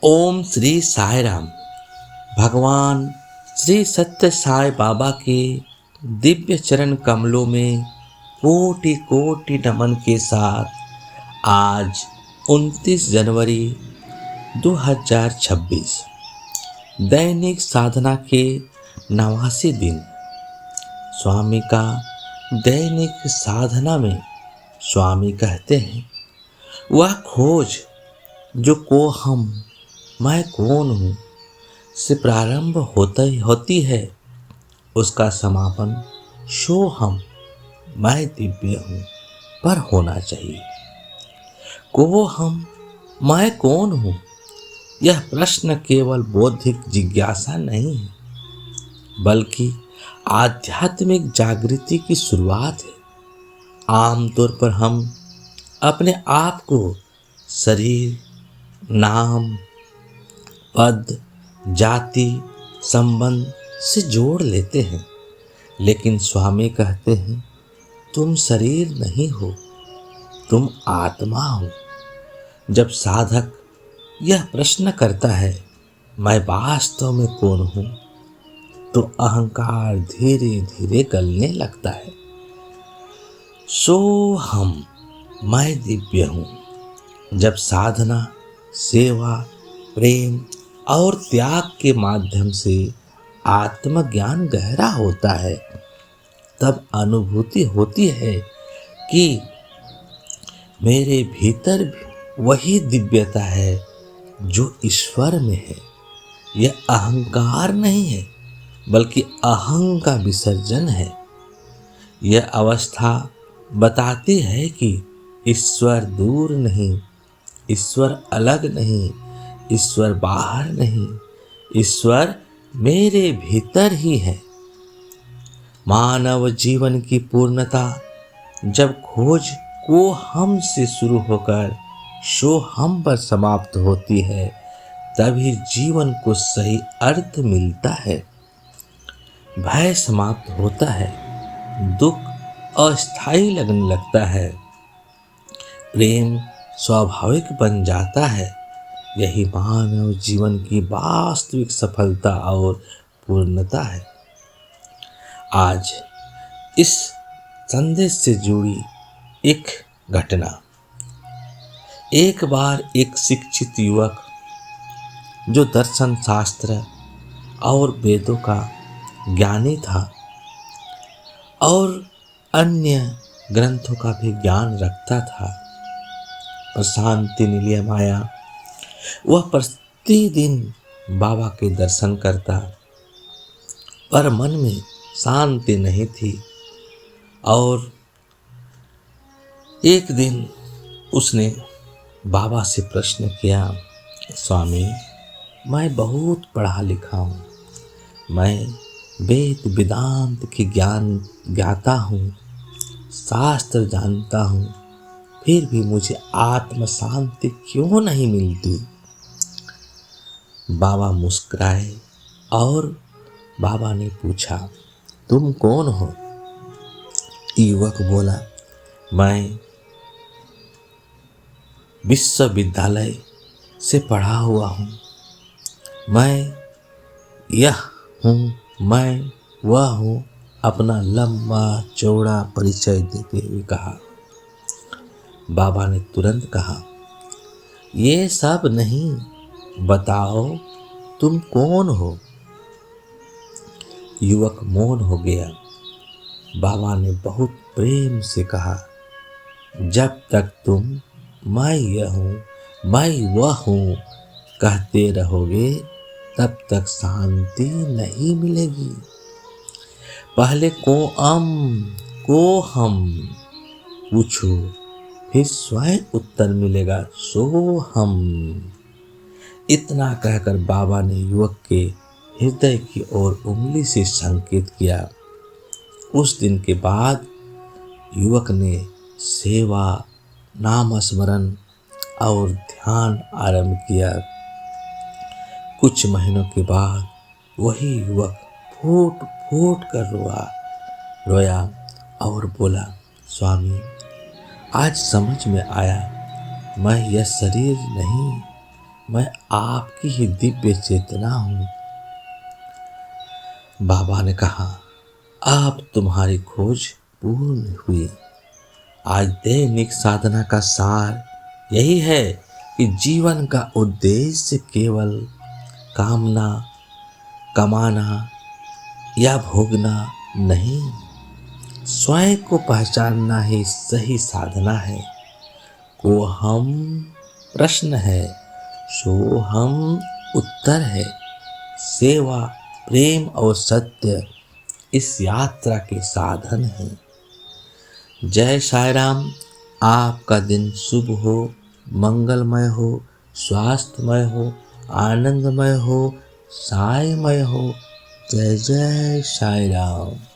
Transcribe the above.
ओम श्री साई राम। भगवान श्री सत्य साई बाबा के दिव्य चरण कमलों में कोटि कोटि नमन के साथ आज 29 जनवरी 2026 दैनिक साधना के 89 दिन। स्वामी का दैनिक साधना में स्वामी कहते हैं, वह खोज जो को हम मैं कौन हूँ से प्रारंभ होती है, उसका समापन शो हम मैं दिव्य हूँ पर होना चाहिए। को हम मैं कौन हूँ, यह प्रश्न केवल बौद्धिक जिज्ञासा नहीं है, बल्कि आध्यात्मिक जागृति की शुरुआत है। आमतौर पर हम अपने आप को शरीर, नाम, पद, जाति, संबंध से जोड़ लेते हैं, लेकिन स्वामी कहते हैं, तुम शरीर नहीं हो, तुम आत्मा हो। जब साधक यह प्रश्न करता है, मैं वास्तव में कौन हूँ, तो अहंकार धीरे धीरे गलने लगता है। सो हम मैं दिव्य हूँ। जब साधना, सेवा, प्रेम और त्याग के माध्यम से आत्मज्ञान गहरा होता है, तब अनुभूति होती है कि मेरे भीतर भी वही दिव्यता है जो ईश्वर में है। यह अहंकार नहीं है, बल्कि अहं का विसर्जन है। यह अवस्था बताती है कि ईश्वर दूर नहीं, ईश्वर अलग नहीं, ईश्वर बाहर नहीं, ईश्वर मेरे भीतर ही है। मानव जीवन की पूर्णता जब खोज को हम से शुरू होकर शो हम पर समाप्त होती है, तभी जीवन को सही अर्थ मिलता है। भय समाप्त होता है, दुख अस्थायी लगने लगता है, प्रेम स्वाभाविक बन जाता है। यही मानव जीवन की वास्तविक सफलता और पूर्णता है। आज इस संदेश से जुड़ी एक घटना। एक बार एक शिक्षित युवक जो दर्शन शास्त्र और वेदों का ज्ञानी था और अन्य ग्रंथों का भी ज्ञान रखता था, शांति निलय आया। वह प्रतिदिन बाबा के दर्शन करता, पर मन में शांति नहीं थी। और एक दिन उसने बाबा से प्रश्न किया, स्वामी, मैं बहुत पढ़ा लिखा हूँ, मैं वेद वेदांत की ज्ञान ज्ञाता हूँ, शास्त्र जानता हूँ, फिर भी मुझे आत्म शांति क्यों नहीं मिलती। बाबा मुस्कुराए और बाबा ने पूछा, तुम कौन हो? युवक बोला, मैं विश्वविद्यालय से पढ़ा हुआ हूँ, मैं यह हूँ, मैं वह हूँ। अपना लंबा चौड़ा परिचय देते हुए कहा। बाबा ने तुरंत कहा, ये सब नहीं, बताओ तुम कौन हो? युवक मौन हो गया। बाबा ने बहुत प्रेम से कहा, जब तक तुम मैं यह हूँ, मैं वह हूँ कहते रहोगे, तब तक शांति नहीं मिलेगी। पहले को हम पूछो, फिर स्वयं उत्तर मिलेगा, सो हम। इतना कहकर बाबा ने युवक के हृदय की ओर उंगली से संकेत किया। उस दिन के बाद युवक ने सेवा, नाम स्मरण और ध्यान आरंभ किया। कुछ महीनों के बाद वही युवक फूट फूट कर रोया और बोला, स्वामी, आज समझ में आया, मैं यह शरीर नहीं, मैं आपकी ही दिव्य चेतना हूँ। बाबा ने कहा, अब तुम्हारी खोज पूर्ण हुई। आज दैनिक साधना का सार यही है कि जीवन का उद्देश्य केवल कामना, कमाना या भोगना नहीं, स्वयं को पहचानना ही सही साधना है। को हम प्रश्न है, सो हम उत्तर है। सेवा, प्रेम और सत्य इस यात्रा के साधन हैं। जय साई राम। आपका दिन शुभ हो, मंगलमय हो, स्वास्थ्यमय हो, आनंदमय हो, साईमय हो। जय जय साई राम।